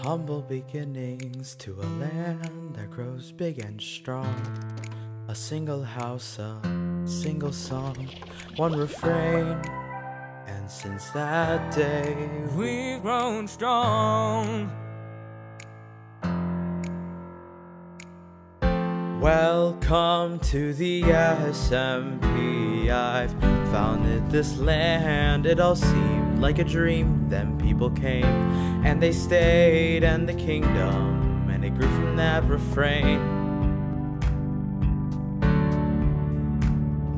Humble beginnings to a land that grows big and strong. A single house, a single song, one refrain. And since that day, we've grown strong. Welcome to the SMP. I've founded this land. It all seemed like a dream. Then people came and they stayed, and the kingdom, and it grew from that refrain.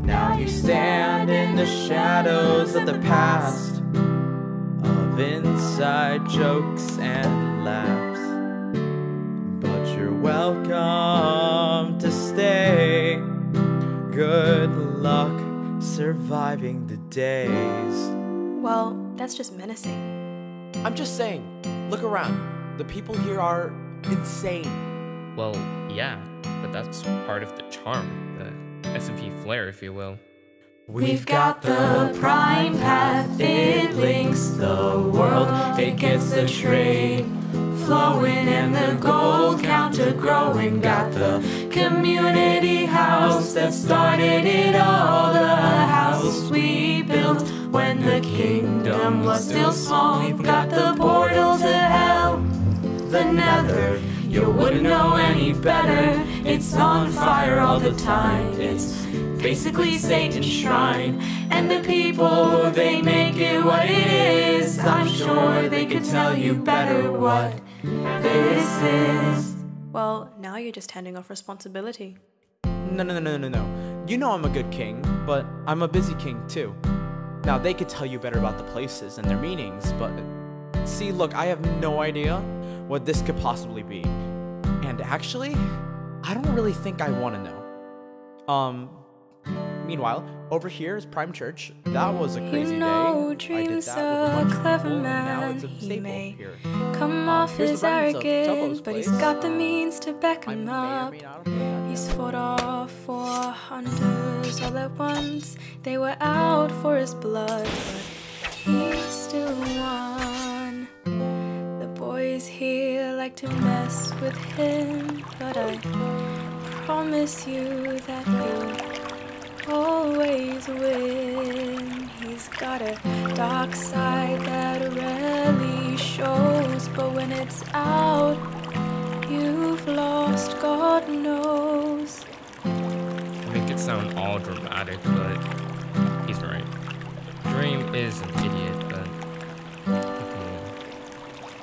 Now you stand in the shadows of the past, of inside jokes and laughs. But you're welcome to stay. Good luck surviving the days. Well, that's just menacing. I'm just saying, look around. The people here are insane. Well, yeah, but that's part of the charm, the SMP flair, if you will. We've got the prime path, it links the world, it gets the trade flowing and the gold counter growing. Got the community house that started it all, the house we built when the kingdom was still small. We've got the portal to hell, the nether, you wouldn't know any better. It's on fire all the time, it's basically Satan's shrine. And the people, they make it what it is. I'm sure they could tell you better what this is. Well, now you're just handing off responsibility. No. You know I'm a good king, but I'm a busy king too. Now they could tell you better about the places and their meanings, but see, look, I have no idea what this could possibly be. And actually, I don't really think I want to know. Meanwhile, over here is Prime Church. That was a crazy day. I did that with a bunch of clever people, and now man. it's a He staple may here. come off Here's as the remnants of Tubbo's arrogant, but he's place. got the means to back I him may or up. may not have forgotten He's that. fought off 400 all at once. They were out for his blood, but he still won. The boys here like to mess with him, but I promise you that he'll always win. He's got a dark side that rarely shows, but when it's out, you've lost, God knows. Make it sound all dramatic, but he's right. Dream is an idiot, but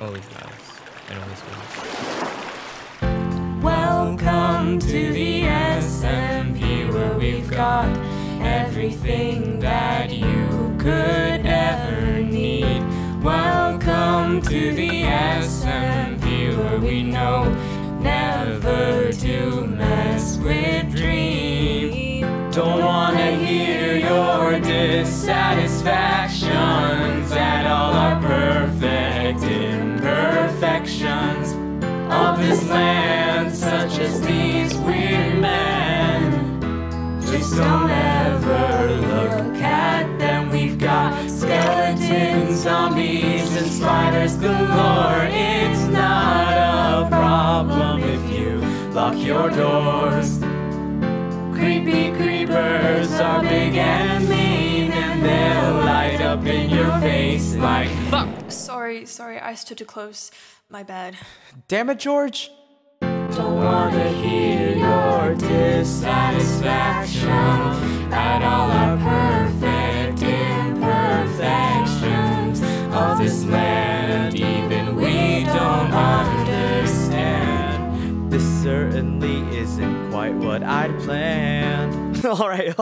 always nice and always wins. Welcome to the SMP, where we've got everything that you could ever need. Welcome to the SMP, where we know never to mess with dreams. Don't wanna hear your dissatisfactions at all our perfect imperfections of this land, such as these weird men. Just don't ever look at them. We've got skeletons, zombies, and spiders galore. It's not a problem if you lock your doors. Creepy creepers are big and mean, and they'll light up in your face like fuck. Sorry, I stood too close. My bad. Damn it, George! Don't wanna hear your dissatisfaction at all our perfect imperfections of this land, even we don't understand. This certainly isn't quite what I'd planned. Alright,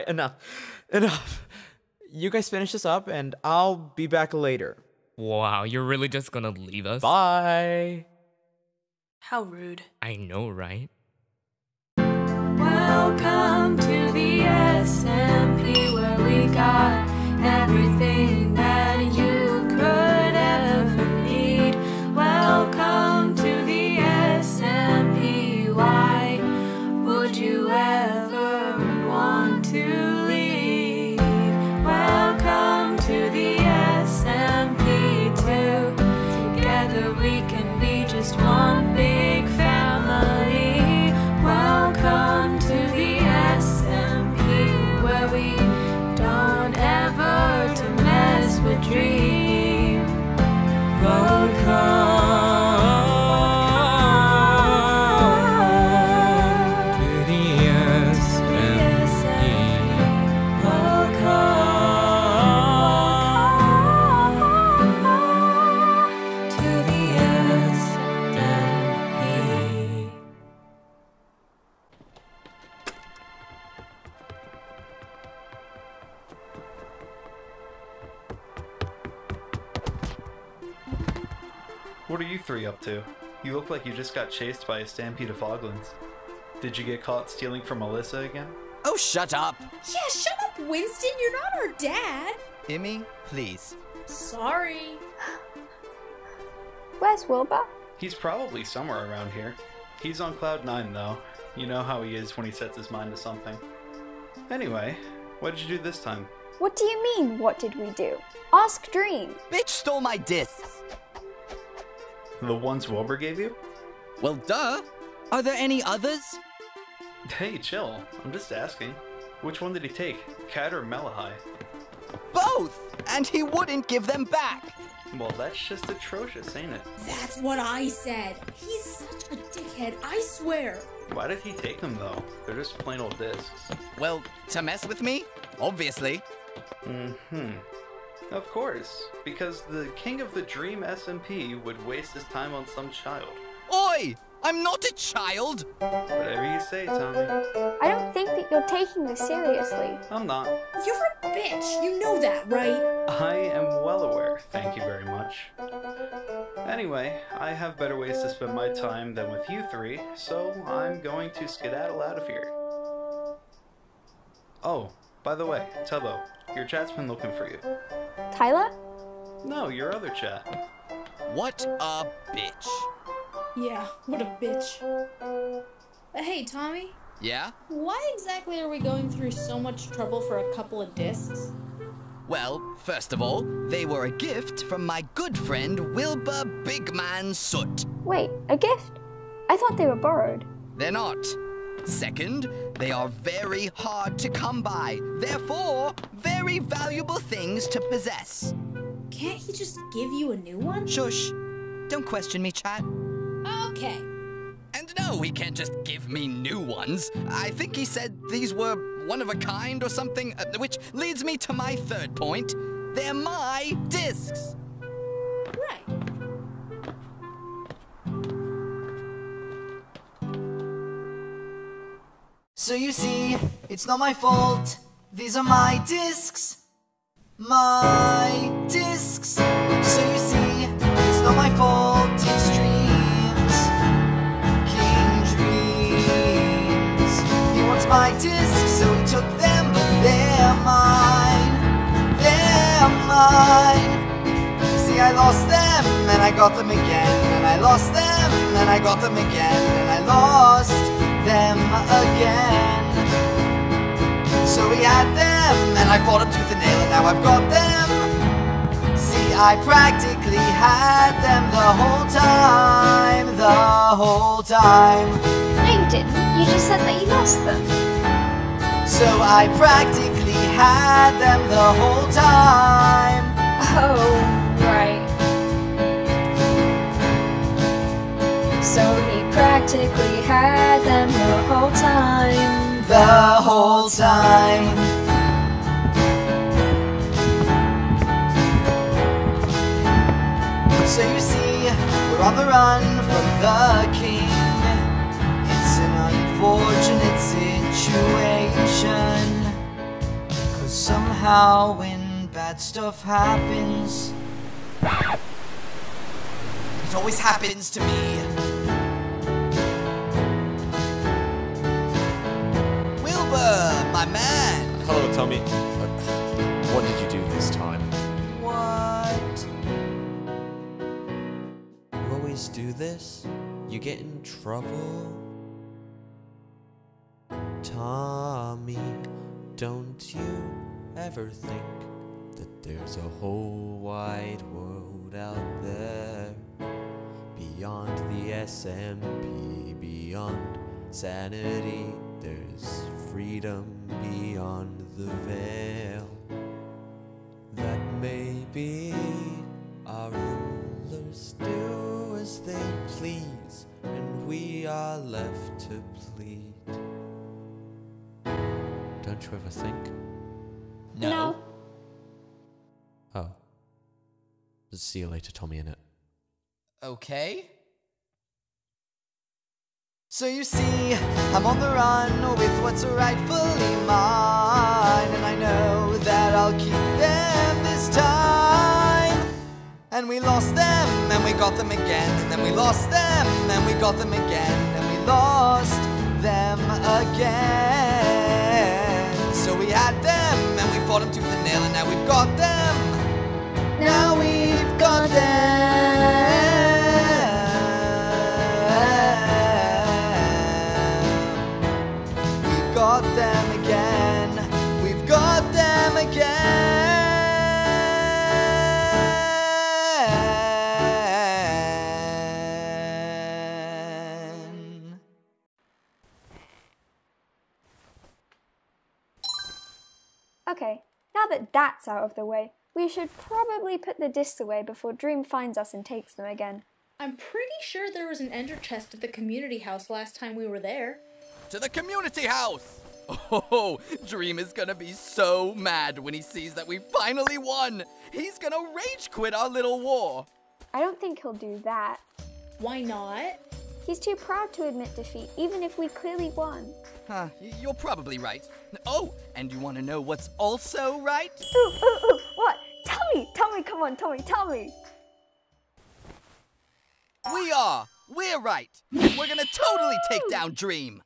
enough. You guys finish this up, and I'll be back later. Wow, you're really just gonna leave us? Bye! How rude. I know, right? Welcome to the SMP, where we got everything that you could ever need. Welcome to the SMP. Why would you ever want to leave? Welcome to the SMP too. Together together we can be just one big family. Welcome to the SMP, where we don't ever to mess with dream. Welcome. What are you three up to? You look like you just got chased by a stampede of Foglins. Did you get caught stealing from Melissa again? Oh, shut up! Yeah, shut up, Winston. You're not our dad. Immy, please. Sorry. Where's Wilbur? He's probably somewhere around here. He's on Cloud 9 though. You know how he is when he sets his mind to something. Anyway, what did you do this time? What do you mean, what did we do? Ask Dream. Bitch stole my discs! The ones Wilbur gave you? Well, duh! Are there any others? Hey, chill. I'm just asking. Which one did he take? Cat or Malahai? Both! And he wouldn't give them back! Well, that's just atrocious, ain't it? That's what I said. He's such a dickhead, I swear. Why did he take them though? They're just plain old discs. Well, to mess with me? Obviously. Of course, because the king of the Dream SMP would waste his time on some child. Oi! I'm not a child! Whatever you say, Tommy. I don't think that you're taking this seriously. I'm not. You're a bitch. You know that, right? I am well aware, thank you very much. Anyway, I have better ways to spend my time than with you three, so I'm going to skedaddle out of here. Oh, by the way, Tubbo, your chat's been looking for you. Tyler? No, your other chat. What a bitch. Yeah, what a bitch. Hey, Tommy. Yeah? Why exactly are we going through so much trouble for a couple of discs? Well, first of all, they were a gift from my good friend Wilbur Bigman Soot. Wait, a gift? I thought they were borrowed. They're not. Second, they are very hard to come by, therefore, very valuable things to possess. Can't he just give you a new one? Shush. Don't question me, chat. Okay. And no, he can't just give me new ones. I think he said these were one of a kind or something, which leads me to my third point. They're my discs. Right. So you see, it's not my fault. These are my discs. My discs. So you see, it's not my fault. It's dreams. King Dreams. He wants my discs, so he took them, but they're mine. They're mine. You see, I lost them, and I got them again. And I lost them, and I got them again. And I lost them again. So we had them, and I fought them tooth and nail, and now I've got them. See, I practically had them the whole time, the whole time. No, you didn't. You just said that you lost them. So I practically had them the whole time. Oh, right. So he practically had them the whole time. The whole time. So you see, we're on the run from the king. It's an unfortunate situation, 'cause somehow when bad stuff happens, it always happens to me. Wilbur, my man! Hello, Tommy. What did you do this time? What? You always do this? You get in trouble? Tommy, don't you ever think that there's a whole wide world out there? beyond the SMP, beyond sanity, there's freedom beyond the veil. That maybe our rulers do as they please, and we are left to plead. Don't you ever think? No. Oh. See you later, Tommy Innit. Okay. So you see, I'm on the run with what's rightfully mine, and I know that I'll keep them this time. And we lost them, and we got them again, and then we lost them, and we got them again, and we lost them again. So we had them, and we fought them tooth and nail, and now we've got them. Now we've got them. We've got them again. We've got them again. Okay, now that that's out of the way, we should probably put the discs away before Dream finds us and takes them again. I'm pretty sure there was an ender chest at the community house last time we were there. To the community house! Oh, Dream is gonna be so mad when he sees that we finally won! He's gonna rage quit our little war! I don't think he'll do that. Why not? He's too proud to admit defeat, even if we clearly won. Huh, you're probably right. Oh, and you wanna know what's also right? Ooh, what? Tell me, come on, Tommy, tell me. We're right! We're gonna totally take down Dream!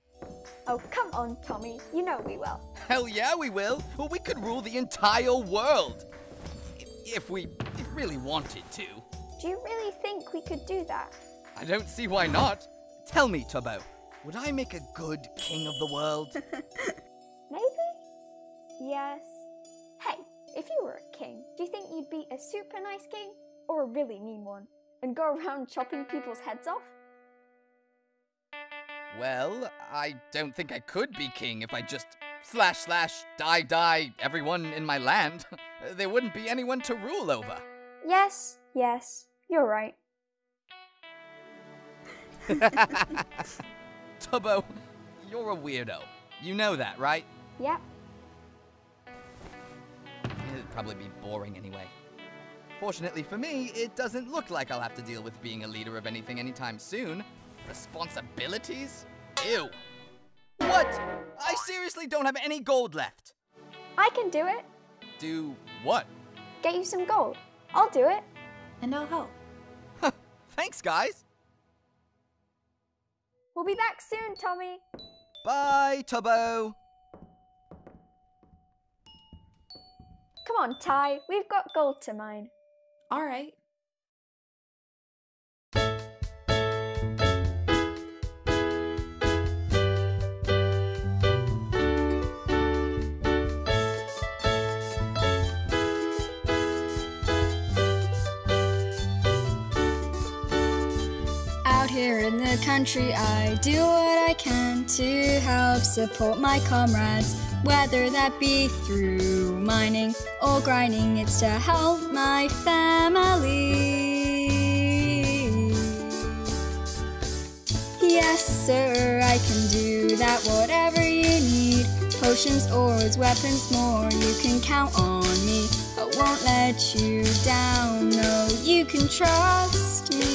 Oh, come on, Tommy, you know we will. Hell yeah, we will! Well, we could rule the entire world! If we really wanted to. Do you really think we could do that? I don't see why not. Tell me, Tubbo, would I make a good king of the world? Maybe? Yes. Hey, if you were a king, do you think you'd be a super nice king or a really mean one? And go around chopping people's heads off? Well, I don't think I could be king if I just die everyone in my land. There wouldn't be anyone to rule over. Yes, you're right. Tubbo, you're a weirdo. You know that, right? Yep. It'd probably be boring anyway. Fortunately for me, it doesn't look like I'll have to deal with being a leader of anything anytime soon. Responsibilities? Ew. What? I seriously don't have any gold left. I can do it. Do what? Get you some gold. I'll do it. And I'll help. Thanks, guys. We'll be back soon, Tommy. Bye, Tubbo. Come on, Ty. We've got gold to mine. All right. Out here in the country, I do what I can to help support my comrades, whether that be through mining or grinding. It's to help my family. Yes, sir, I can do that, whatever you need. Potions, ores, weapons, more, you can count on me. I won't let you down, no, you can trust me.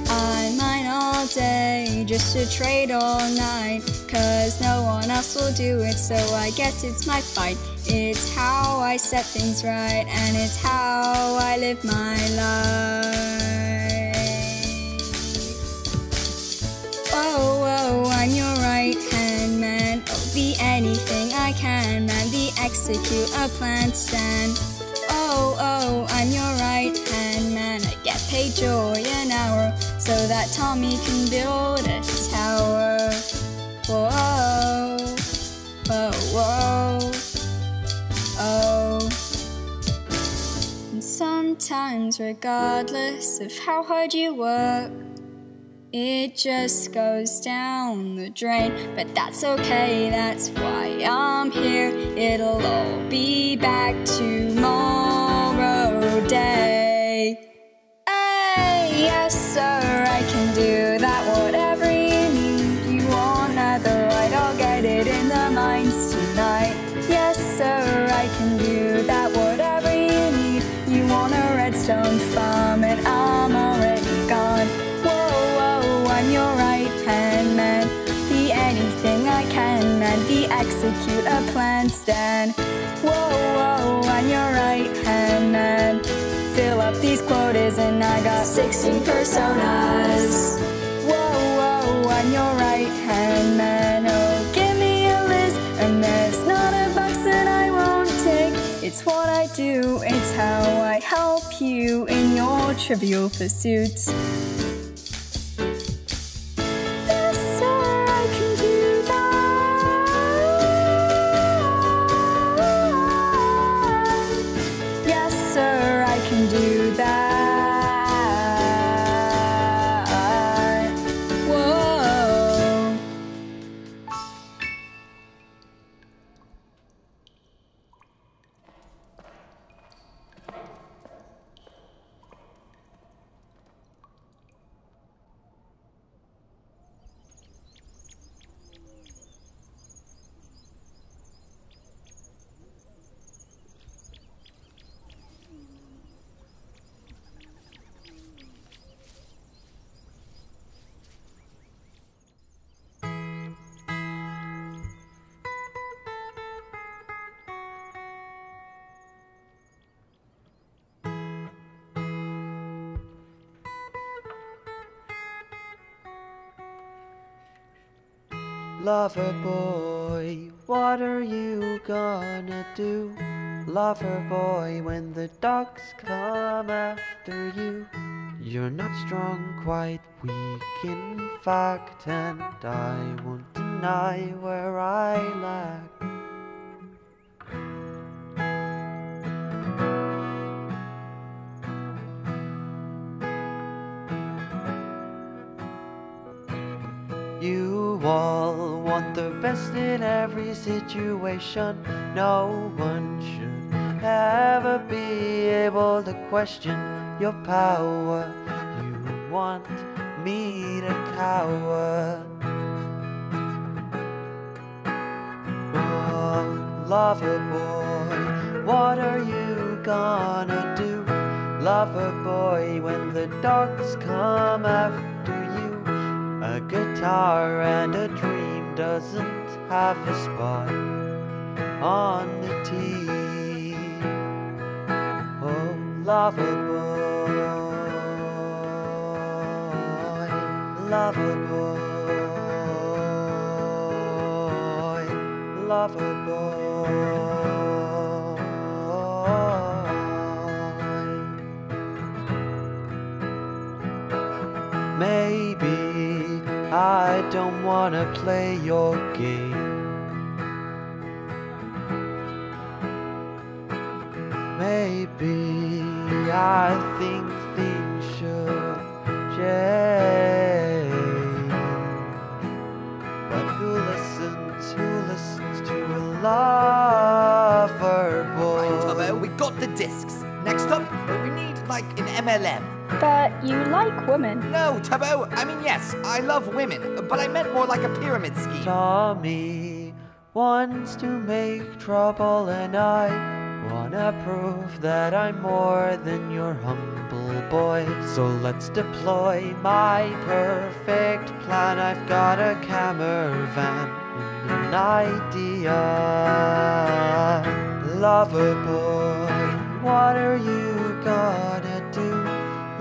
I mine all day just to trade all night, 'cause no one else will do it, so I guess it's my fight. It's how I set things right, and it's how I live my life. Whoa, whoa, I'm your right-hand man. I'll be anything I can, man. Be execute a plan, stand. Oh, oh, I'm your right-hand man. I get paid joy an hour, so that Tommy can build a tower. Whoa, whoa, whoa, oh. And sometimes sometimes, regardless of how hard you work, it just goes down the drain. But that's okay, that's why I'm here. It'll all be back tomorrow day. Hey, yes sir, I can do that. Whatever you need, you want netherite, I'll get it in the mines tonight. Yes sir, I can do that. Whatever you need, you want a redstone farm, and I'm already gone. I'm your right-hand man, the anything I can man, the execute a plan stand. Whoa, I'm your right-hand man. Fill up these quotas and I got 16 personas. Whoa, I'm your right-hand man. Oh, give me a list, and there's not a box that I won't take. It's what I do, it's how I help you in your trivial pursuits. Do that. Whoa. Lover boy, what are you gonna do? Lover boy, when the dogs come after you. You're not strong, quite weak in fact, and I won't deny where I lack. You all want the best in every situation. No one should ever be able to question your power. You want me to cower. Oh, lover boy, what are you gonna do? Lover boy, when the dogs come after you. A guitar and a dream doesn't have a spot on the tee. Oh, lover boy, lover boy, lover boy. Maybe I don't wanna play your game. Maybe I think things should change. But who listens to a lover boy? Right, Tubbo, we got the discs. Next up, we need like an MLM. But you like women. No, Tubbo, I mean yes, I love women, but I meant more like a pyramid scheme. Tommy wants to make trouble, and I wanna prove that I'm more than your humble boy. So let's deploy my perfect plan. I've got a camera van and an idea. Lover boy, what are you gonna do?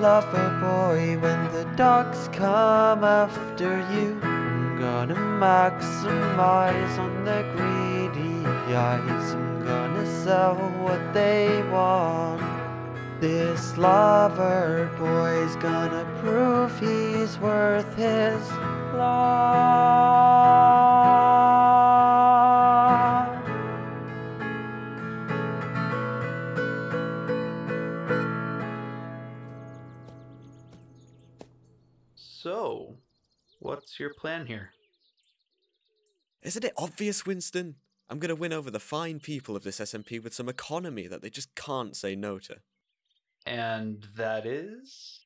Lover boy, when the dogs come after you. I'm gonna maximize on the greedy eyes. I'm gonna sell what they want. This lover boy's gonna prove he's worth his love. So, what's your plan here? Isn't it obvious, Winston? I'm going to win over the fine people of this SMP with some economy that they just can't say no to. And that is?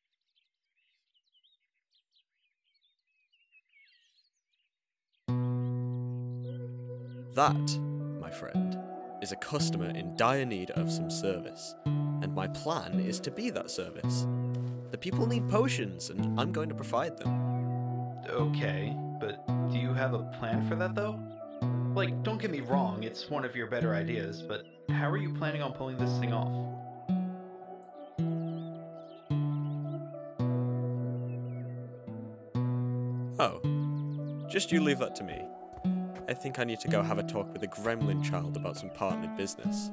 That, my friend, is a customer in dire need of some service, and my plan is to be that service. The people need potions, and I'm going to provide them. Okay, but do you have a plan for that though? Like, don't get me wrong, it's one of your better ideas, but how are you planning on pulling this thing off? Oh, just you leave that to me. I think I need to go have a talk with the gremlin child about some partnered business.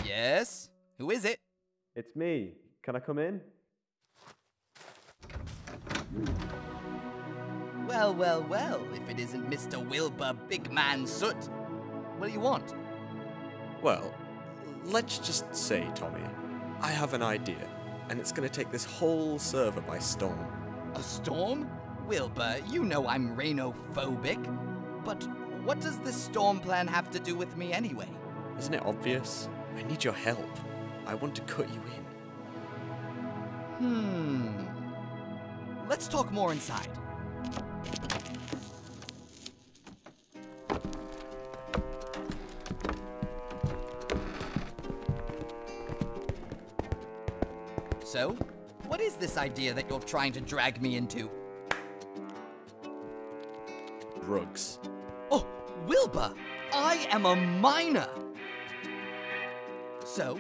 Yes? Who is it? It's me. Can I come in? Well, well, well, if it isn't Mr. Wilbur Big Man Soot. What do you want? Well, let's just say, Tommy, I have an idea, and it's going to take this whole server by storm. A storm? Wilbur, you know I'm Rhino-phobic. But what does this storm plan have to do with me anyway? Isn't it obvious? I need your help. I want to cut you in. Let's talk more inside. So, what is this idea that you're trying to drag me into? Drugs. Oh, Wilbur! I am a miner! So,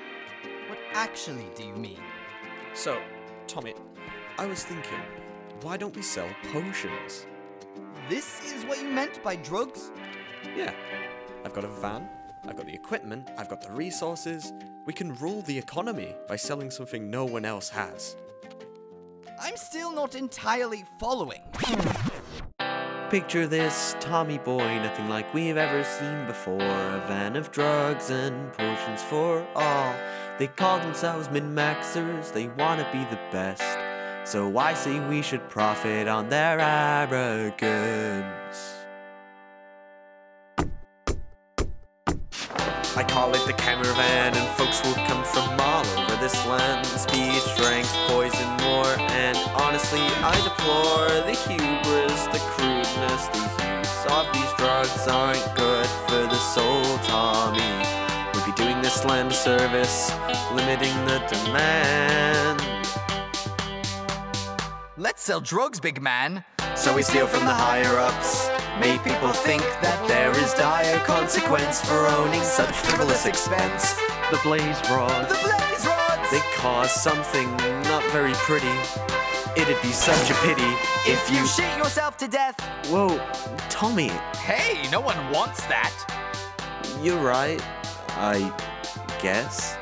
what actually do you mean? So, Tommy, I was thinking, why don't we sell potions? This is what you meant by drugs? Yeah. I've got a van, I've got the equipment, I've got the resources. We can rule the economy by selling something no one else has. I'm still not entirely following. Picture this Tommy boy, nothing like we've ever seen before. A van of drugs and potions for all. They call themselves min-maxers, they wanna be the best. So I say we should profit on their arrogance. I call it the cameravan, and folks will come from all over this land. Speed, strength, poison, more, and honestly, I deplore the hubris, the crudeness, the use of these drugs aren't good for the soul, Tommy. We'll be doing this land a service, limiting the demand. Let's sell drugs, big man. So we steal from the higher-ups, make people think that there is dire consequence for owning such frivolous expense. The blaze rods, they cause something not very pretty. It'd be such a pity if you shit yourself to death. Whoa, Tommy. Hey, no one wants that. You're right, I guess.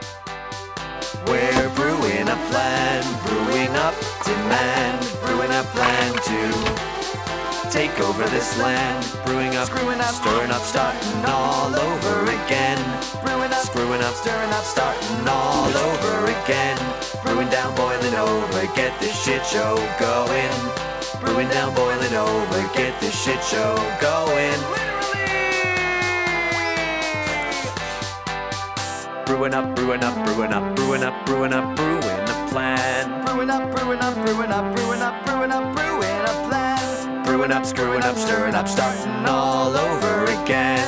We're brewing a plan, brewing up demand, brewing a plan to take over this land, brewing up, stirring up, starting all over again, brewing up, screwing up, stirring up, starting all over again, brewing down, boiling over, get this shit show going, brewing down, boiling over, get this shit show going. Brewing up, brewing up, brewing up, brewing up, brewing up, brewing a plan. Brewing up, brewing up, brewing up, brewing up, brewing up, brewing a plan. Brewing up, screwing up, stirring up, starting all over again.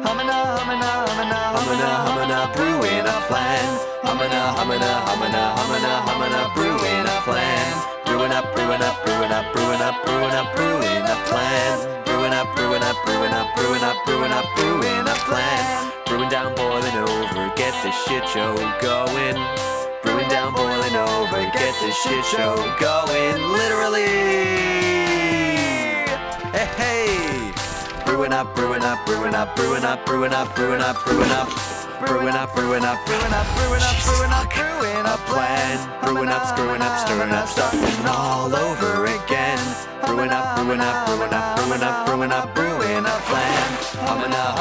Hummina, hummina, hummina, hummina, hummina, brewing a plan. Hummina, hummina, hummina, hummina, hummina, brewing a plan. Brewing up, brewing up, brewing up, brewing up, brewing up, brewing a plan. Brewing up, brewing up, brewing up, brewing up, brewing up, brewing a plan. Brewing down, boiling over, get this shit show going. Brewing down, boiling over, get this shit show going. Literally. Hey, hey. Brewing up, brewing up, brewing up, brewing up, brewing up, brewing up, brewing up. Brewing up, brewing up, brewing up, brewing up, brewing up, brewing a plan. Brewing up, screwing up, stirring up, starting all over again. Brewing up, brewing up, brewing up, brewing up, brewing up, brewing a plan. Hummina,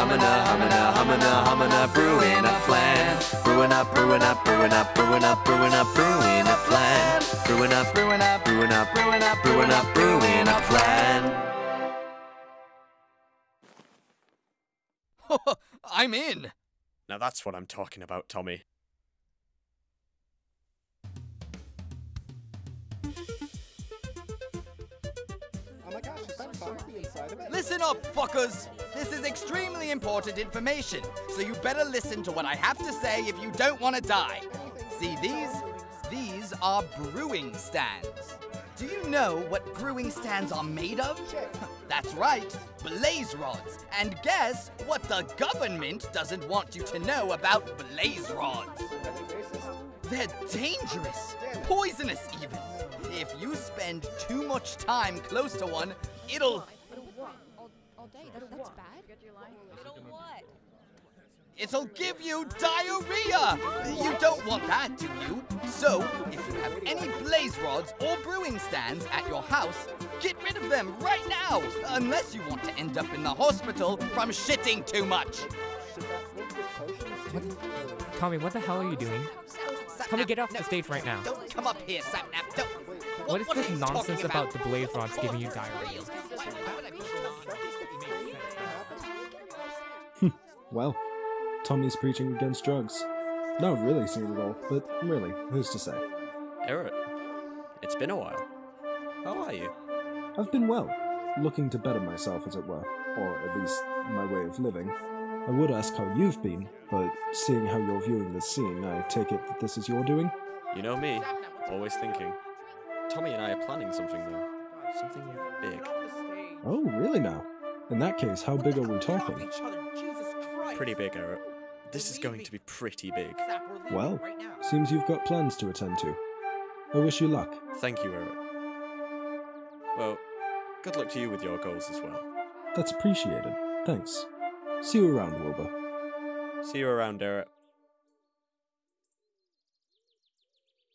brewing a plan. Brewing up, brewing up, brewing up, brewing up, brewing up, brewing a plan. Brewing up, brewing up, brewing up, brewing up, brewing up, brewing a plan. I'm in! Now that's what I'm talking about, Tommy. Listen up, fuckers! This is extremely important information, so you better listen to what I have to say if you don't want to die. See these are brewing stands. Do you know what brewing stands are made of? That's right, blaze rods. And guess what the government doesn't want you to know about blaze rods? They're dangerous, poisonous even. If you spend too much time close to one, it'll... All day? That's bad. It'll give you diarrhea! You don't want that, do you? So, if you have any blaze rods or brewing stands at your house, get rid of them right now! Unless you want to end up in the hospital from shitting too much! Tommy, what the hell are you doing? Tommy, get off the stage right now. Don't come up here, Sapnap, don't! What is this nonsense about the blaze rods giving you diarrhea? Well, Tommy's preaching against drugs. No, I've really seen it all, but really, who's to say? Eric, it's been a while. How are you? I've been well, looking to better myself, as it were, or at least my way of living. I would ask how you've been, but seeing how you're viewing this scene, I take it that this is your doing? You know me, always thinking. Tommy and I are planning something, though. Something big. Oh, really now? In that case, how big are we talking? Pretty big, Eric. This is going to be pretty big. Well, seems you've got plans to attend to. I wish you luck. Thank you, Eric. Well, good luck to you with your goals as well. That's appreciated. Thanks. See you around, Wilbur. See you around, Eric.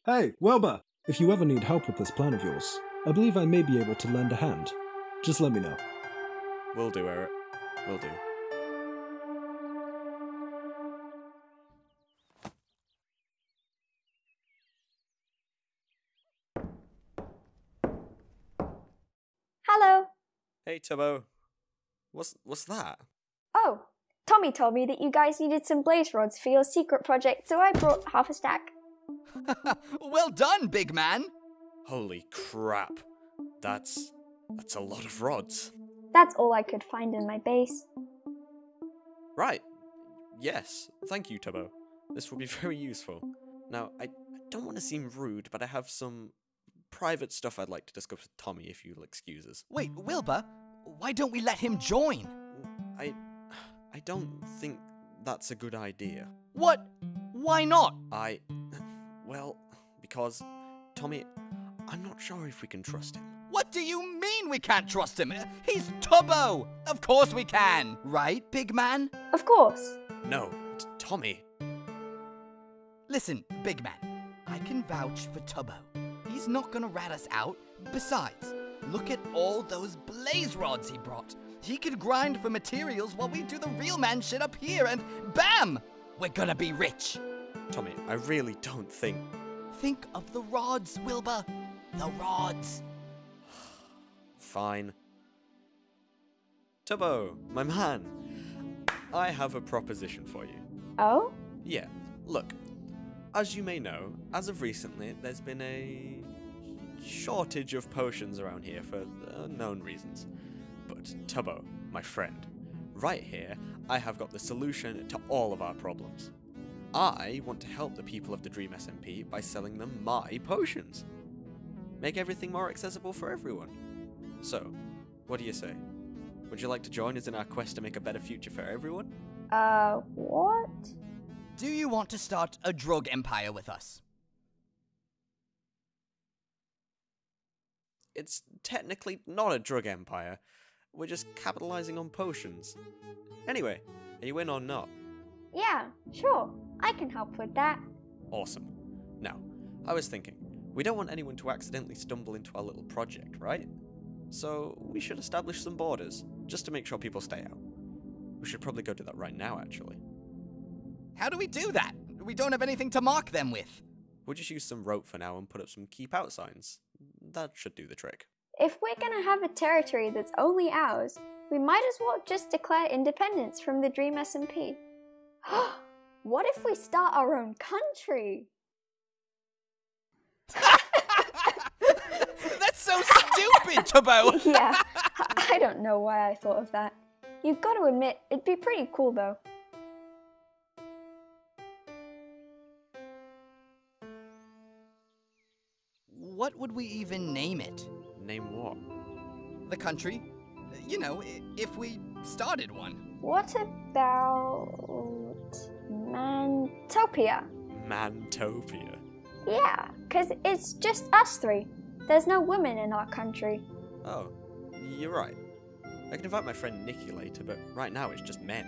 Hey, Wilbur! If you ever need help with this plan of yours, I believe I may be able to lend a hand. Just let me know. Will do, Eric. Will do. Hello. Hey, Tubbo. What's that? Oh, Tommy told me that you guys needed some blaze rods for your secret project, so I brought half a stack. Well done, big man! Holy crap. That's a lot of rods. That's all I could find in my base. Right. Yes. Thank you, Tubbo. This will be very useful. Now, I don't want to seem rude, but I have some private stuff I'd like to discuss with Tommy, if you'll excuse us. Wait, Wilbur, why don't we let him join? I don't think that's a good idea. What? Why not? Well, because, Tommy, I'm not sure if we can trust him. What do you mean we can't trust him? He's Tubbo! Of course we can! Right, big man? Of course. No, Tommy. Listen, big man, I can vouch for Tubbo. He's not gonna rat us out. Besides, look at all those blaze rods he brought. He could grind for materials while we do the real man shit up here, and BAM! We're gonna be rich. Tommy, I really don't think... Think of the rods, Wilbur. The rods. Fine. Tubbo, my man. I have a proposition for you. Oh? Yeah, look. As you may know, as of recently, there's been a shortage of potions around here for unknown reasons. But Tubbo, my friend, right here, I have got the solution to all of our problems. I want to help the people of the Dream SMP by selling them my potions. Make everything more accessible for everyone. So, what do you say? Would you like to join us in our quest to make a better future for everyone? What? Do you want to start a drug empire with us? It's technically not a drug empire. We're just capitalizing on potions. Anyway, are you in or not? Yeah, sure. I can help with that. Awesome. Now, I was thinking, we don't want anyone to accidentally stumble into our little project, right? So we should establish some borders, just to make sure people stay out. We should probably go do that right now, actually. How do we do that? We don't have anything to mark them with. We'll just use some rope for now and put up some keep out signs. That should do the trick. If we're gonna have a territory that's only ours, we might as well just declare independence from the Dream SMP. What if we start our own country? That's so stupid, Tabo! Yeah, I don't know why I thought of that. You've got to admit, it'd be pretty cool though. What would we even name it? Name what? The country. You know, if we started one. What about Mantopia? Mantopia? Yeah, because it's just us three. There's no women in our country. Oh, you're right. I can invite my friend Nikki later, but right now it's just men.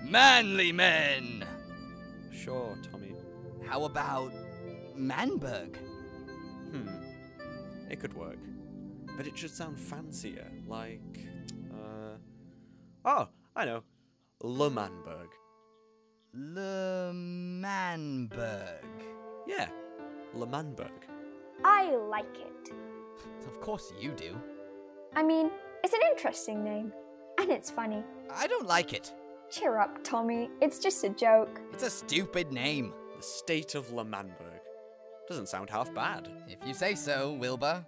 Manly men! Sure, Tommy. How about Manburg? It could work. But it should sound fancier, like, oh, I know. Le Manburg. Le Manburg. Yeah, Le Manburg. I like it. Of course you do. I mean, it's an interesting name. And it's funny. I don't like it. Cheer up, Tommy. It's just a joke. It's a stupid name. The state of Le Manburg. Doesn't sound half bad. If you say so, Wilbur.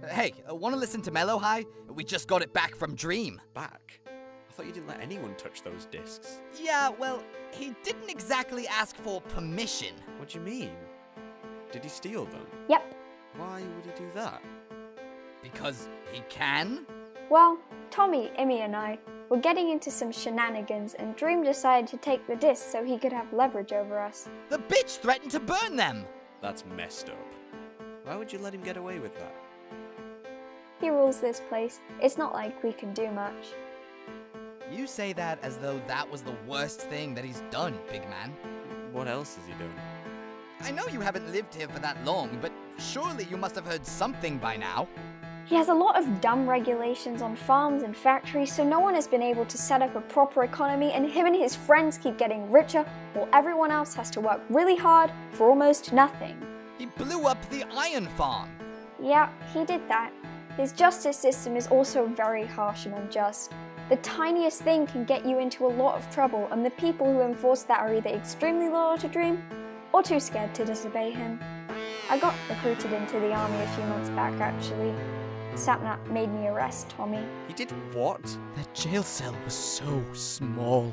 Hey, wanna listen to Mellow High? We just got it back from Dream. Back? I thought you didn't let anyone touch those discs. Yeah, well, he didn't exactly ask for permission. What do you mean? Did he steal them? Yep. Why would he do that? Because he can? Well, Tommy, Emmy and I were getting into some shenanigans and Dream decided to take the discs so he could have leverage over us. The bitch threatened to burn them! That's messed up. Why would you let him get away with that? He rules this place. It's not like we can do much. You say that as though that was the worst thing that he's done, big man. What else has he done? I know you haven't lived here for that long, but surely you must have heard something by now. He has a lot of dumb regulations on farms and factories, so no one has been able to set up a proper economy, and him and his friends keep getting richer, while everyone else has to work really hard for almost nothing. He blew up the iron farm. Yeah, he did that. His justice system is also very harsh and unjust. The tiniest thing can get you into a lot of trouble, and the people who enforce that are either extremely loyal to Dream, or too scared to disobey him. I got recruited into the army a few months back, actually. Sapnap made me arrest Tommy. He did what? That jail cell was so small.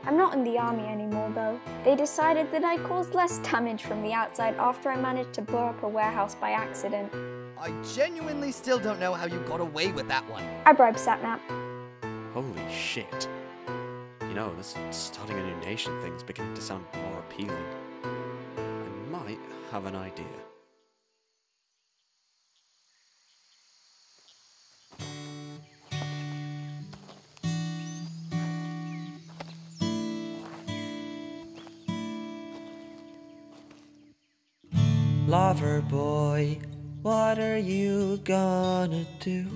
I'm not in the army anymore, though. They decided that I caused less damage from the outside after I managed to blow up a warehouse by accident. I genuinely still don't know how you got away with that one. I bribed Sapnap. Holy shit. You know, this starting a new nation thing's beginning to sound more appealing. I might have an idea. Lover boy, what are you gonna do?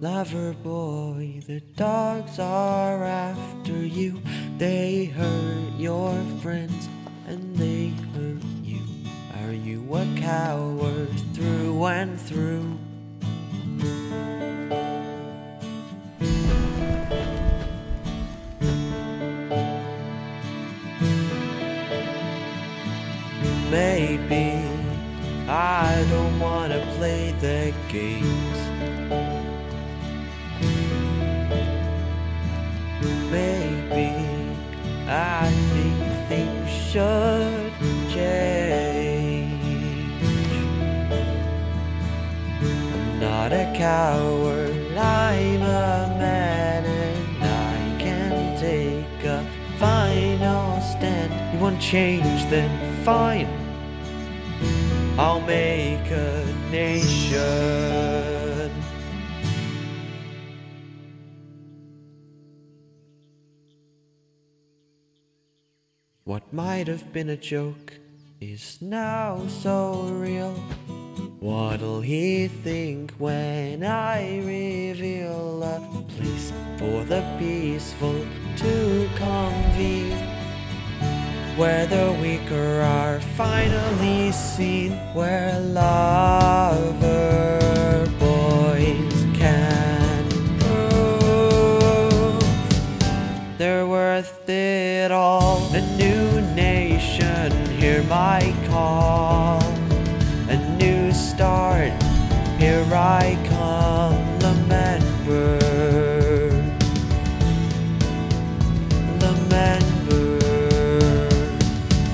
Lover boy, the dogs are after you. They hurt your friends and they hurt you. Are you a coward through and through? Maybe I don't wanna play the games. Maybe I think things should change. I'm not a coward, I'm a man, and I can take a final stand. You want change, then fine, I'll make a nation. What might have been a joke is now so real. What'll he think when I reveal a place for the peaceful to where the weaker are finally seen, where lover boys can prove they're worth it all. A new nation, hear my call. A new start, here I come. Remember,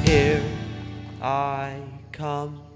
here I come.